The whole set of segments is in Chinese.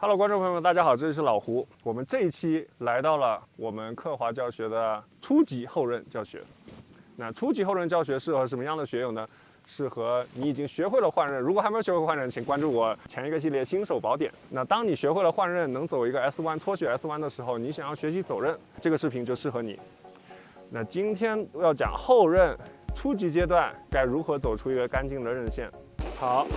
Hello， 观众朋友们，大家好，这里是老胡。我们这一期来到了我们课滑教学的初级后刃教学。那初级后刃教学适合什么样的学友呢？适合你已经学会了换刃，如果还没有学会换刃，请关注我前一个系列新手宝典。那当你学会了换刃，能走一个 S 弯、搓雪 S 弯的时候，你想要学习走刃，这个视频就适合你。那今天要讲后刃初级阶段该如何走出一个干净的刃线。好。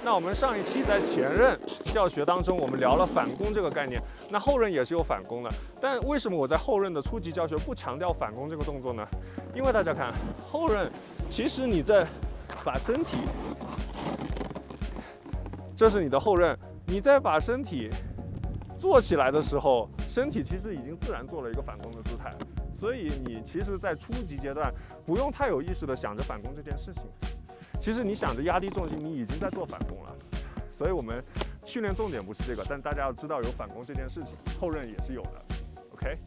那我们上一期在前刃教学当中，我们聊了反弓这个概念。那后刃也是有反弓的，但为什么我在后刃的初级教学不强调反弓这个动作呢？因为大家看后刃，其实你在把身体，这是你的后刃，你在把身体做起来的时候，身体其实已经自然做了一个反弓的姿态。所以你其实，在初级阶段不用太有意识的想着反弓这件事情。其实你想着压低重心，你已经在做反弓了，所以我们训练重点不是这个，但大家要知道有反弓这件事情，后刃也是有的。OK，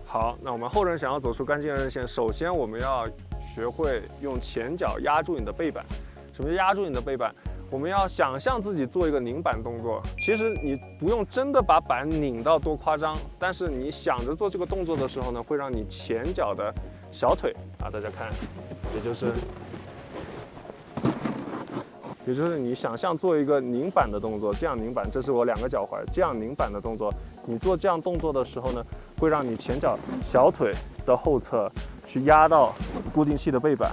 好，那我们后刃想要走出干净的刃线，首先我们要学会用前脚压住你的背板。什么叫压住你的背板？我们要想象自己做一个拧板动作，其实你不用真的把板拧到多夸张，但是你想着做这个动作的时候呢，会让你前脚的小腿啊，大家看，也就是你想象做一个拧板的动作，这样拧板，这是我两个脚踝这样拧板的动作。你做这样动作的时候呢，会让你前脚小腿的后侧去压到固定器的背板，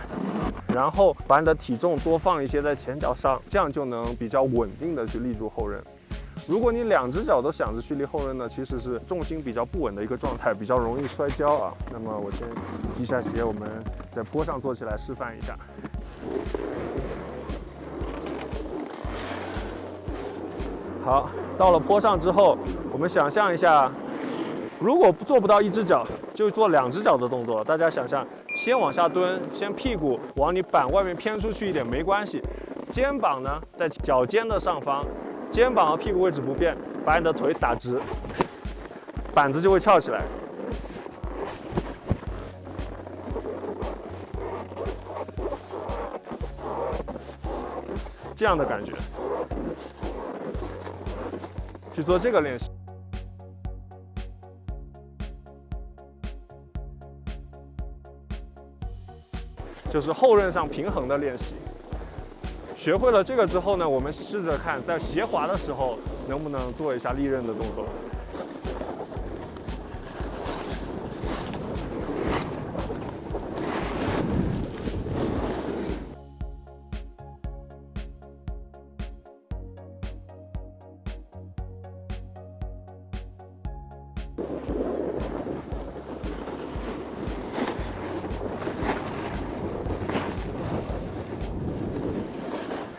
然后把你的体重多放一些在前脚上，这样就能比较稳定的去立住后刃。如果你两只脚都想着去立后刃呢，其实是重心比较不稳的一个状态，比较容易摔跤啊。那么我先系下鞋，我们在坡上做起来示范一下。好，到了坡上之后，我们想象一下，如果做不到一只脚，就做两只脚的动作。大家想象，先往下蹲，先屁股往你板外面偏出去一点没关系，肩膀呢在脚尖的上方，肩膀和屁股位置不变，把你的腿打直，板子就会翘起来。这样的感觉。去做这个练习，就是后刃上平衡的练习。学会了这个之后呢，我们试着看在斜滑的时候能不能做一下立刃的动作。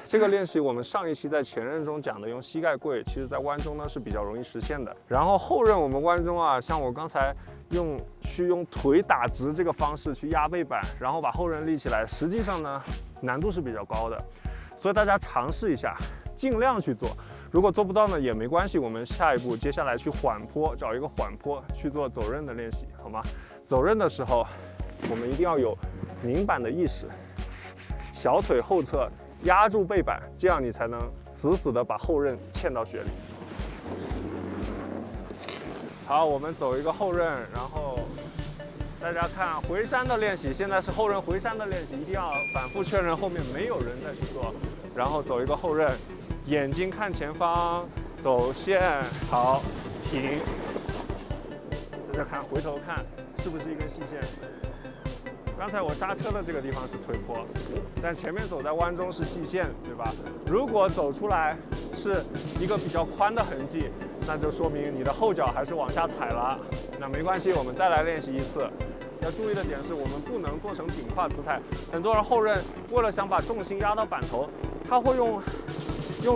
这个练习我们上一期在前刃中讲的用膝盖跪，其实在弯中呢是比较容易实现的。然后后刃我们弯中啊，像我刚才用腿打直这个方式去压背板，然后把后刃立起来，实际上呢难度是比较高的，所以大家尝试一下，尽量去做。如果做不到呢也没关系，我们下一步接下来去缓坡，找一个缓坡去做走刃的练习，好吗？走刃的时候，我们一定要有拧板的意识，小腿后侧压住背板，这样你才能死死的把后刃嵌到雪里。好，我们走一个后刃，然后大家看回山的练习，现在是后刃回山的练习，一定要反复确认后面没有人再去做，然后走一个后刃，眼睛看前方，走线，好，停。大家看，回头看，是不是一根细线？刚才我刹车的这个地方是腿坡，但前面走在弯中是细线，对吧？如果走出来是一个比较宽的痕迹，那就说明你的后脚还是往下踩了。那没关系，我们再来练习一次。要注意的点是我们不能做成顶胯姿态。很多人后刃为了想把重心压到板头，他会用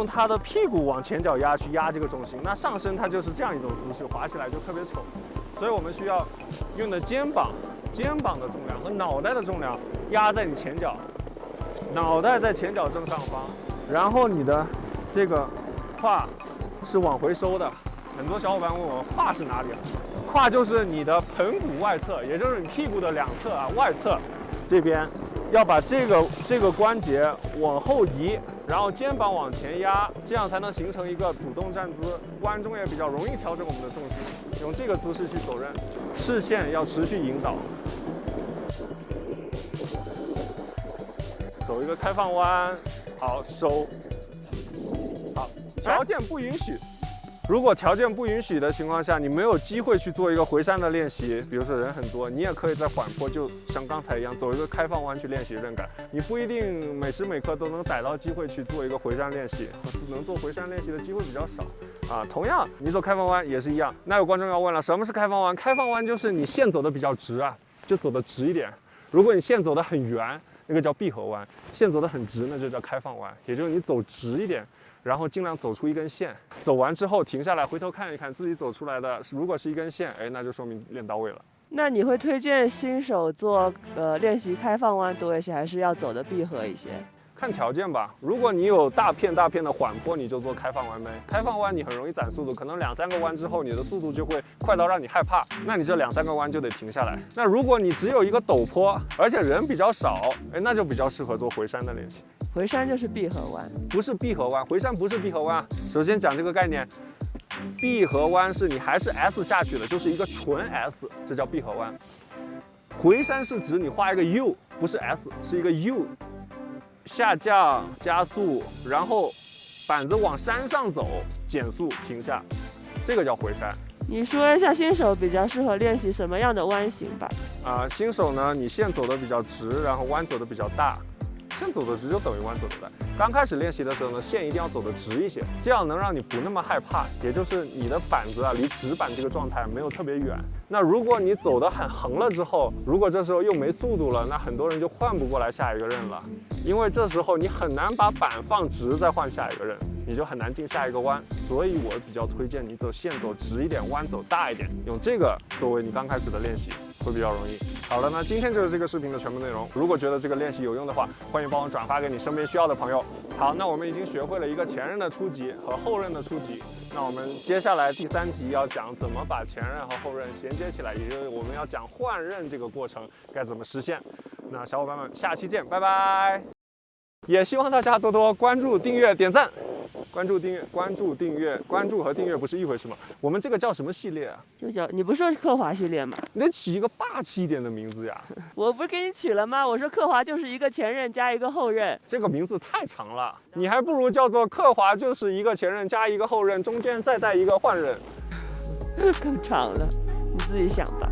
他的屁股往前脚压去压这个重心，那上身它就是这样一种姿势，滑起来就特别丑。所以我们需要用的肩膀的重量和脑袋的重量压在你前脚，脑袋在前脚正上方，然后你的这个胯是往回收的。很多小伙伴问我胯是哪里啊？胯就是你的盆骨外侧，也就是你屁股的两侧啊，外侧这边要把这个关节往后移，然后肩膀往前压，这样才能形成一个主动站姿，弯中也比较容易调整我们的重心。用这个姿势去走刃，视线要持续引导。走一个开放弯，好收。好，条件不允许。如果条件不允许的情况下，你没有机会去做一个回山的练习，比如说人很多，你也可以在缓坡，就像刚才一样，走一个开放弯去练习刃感。你不一定每时每刻都能逮到机会去做一个回山练习，能做回山练习的机会比较少啊。同样，你走开放弯也是一样。那有观众要问了，什么是开放弯？开放弯就是你线走的比较直啊，就走的直一点。如果你线走的很圆，那个叫闭合弯；线走的很直，那就叫开放弯。也就是你走直一点。然后尽量走出一根线，走完之后停下来，回头看一看自己走出来的，如果是一根线，哎，那就说明练到位了。那你会推荐新手做练习开放弯多一些，还是要走的闭合一些？看条件吧。如果你有大片的缓坡，你就做开放弯呗。开放弯你很容易攒速度，可能2、3个弯之后，你的速度就会快到让你害怕，那你这2、3个弯就得停下来。那如果你只有一个陡坡，而且人比较少，哎，那就比较适合做回山的练习。回山就是闭合弯，不是闭合弯，回山不是闭合弯。首先讲这个概念，闭合弯是你还是 S 下去的，就是一个纯 S， 这叫闭合弯。回山是指你画一个 U， 不是 S， 是一个 U， 下降加速，然后板子往山上走，减速停下，这个叫回山。你说一下新手比较适合练习什么样的弯型吧？新手呢，你线走的比较直，然后弯走的比较大。线走的直就等于弯走的大。刚开始练习的时候呢，线一定要走得直一些，这样能让你不那么害怕，也就是你的板子啊离直板这个状态没有特别远。那如果你走得很横了之后，如果这时候又没速度了，那很多人就换不过来下一个刃了，因为这时候你很难把板放直再换下一个刃，你就很难进下一个弯。所以我比较推荐你线走直一点，弯走大一点，用这个作为你刚开始的练习会比较容易。好了，那今天就是这个视频的全部内容。如果觉得这个练习有用的话，欢迎帮我转发给你身边需要的朋友。好，那我们已经学会了一个前刃的初级和后刃的初级。那我们接下来第3集要讲怎么把前刃和后刃衔接起来，也就是我们要讲换刃这个过程该怎么实现。那小伙伴们，下期见，拜拜！也希望大家多多关注、订阅、点赞。关注、订阅、关注、订阅、关注和订阅不是一回事吗？我们这个叫什么系列啊？就叫你不是说是刻华系列吗？你得起一个霸气一点的名字呀！我不是给你取了吗？我说刻华就是一个前刃加一个后刃，这个名字太长了，你还不如叫做刻华就是一个前刃加一个后刃，中间再带一个换刃，更长了，你自己想吧。